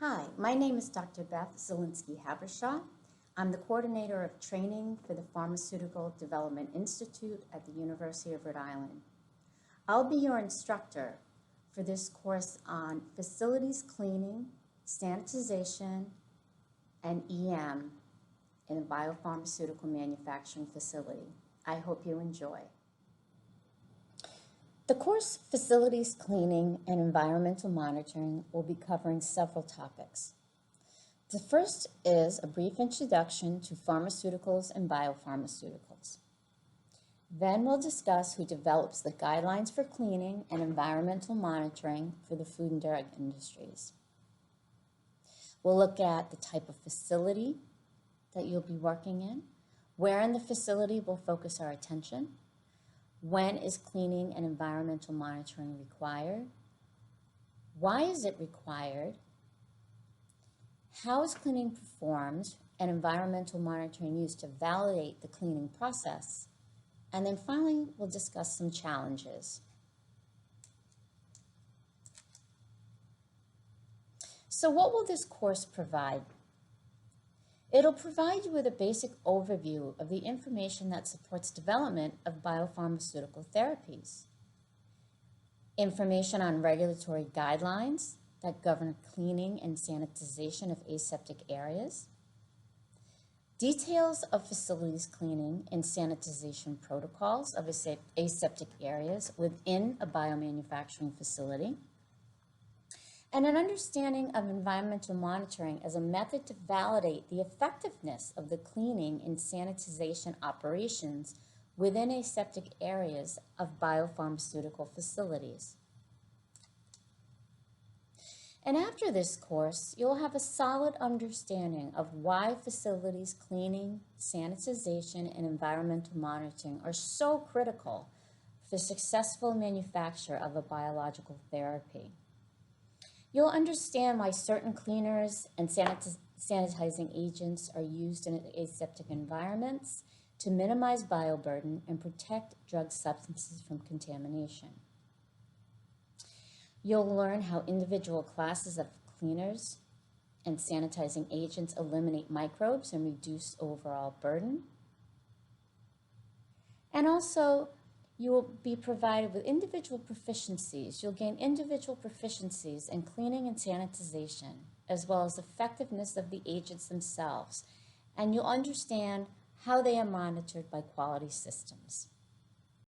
Hi, my name is Dr. Beth Zielinski-Habershaw. I'm the coordinator of training for the Pharmaceutical Development Institute at the University of Rhode Island. I'll be your instructor for this course on facilities cleaning, sanitization, and EM in a biopharmaceutical manufacturing facility. I hope you enjoy. The course Facilities Cleaning and Environmental Monitoring will be covering several topics. The first is a brief introduction to pharmaceuticals and biopharmaceuticals. Then we'll discuss who develops the guidelines for cleaning and environmental monitoring for the food and drug industries. We'll look at the type of facility that you'll be working in, where in the facility we'll focus our attention, when is cleaning and environmental monitoring required? Why is it required? How is cleaning performed and environmental monitoring used to validate the cleaning process? And then finally, we'll discuss some challenges. So what will this course provide? It'll provide you with a basic overview of the information that supports development of biopharmaceutical therapies, information on regulatory guidelines that govern cleaning and sanitization of aseptic areas, details of facilities cleaning and sanitization protocols of aseptic areas within a biomanufacturing facility, and an understanding of environmental monitoring as a method to validate the effectiveness of the cleaning and sanitization operations within aseptic areas of biopharmaceutical facilities. And after this course, you'll have a solid understanding of why facilities cleaning, sanitization, and environmental monitoring are so critical for successful manufacture of a biological therapy. You'll understand why certain cleaners and sanitizing agents are used in aseptic environments to minimize bioburden and protect drug substances from contamination. You'll learn how individual classes of cleaners and sanitizing agents eliminate microbes and reduce overall burden. And also, you will be provided with individual proficiencies. You'll gain individual proficiencies in cleaning and sanitization, as well as effectiveness of the agents themselves. And you'll understand how they are monitored by quality systems.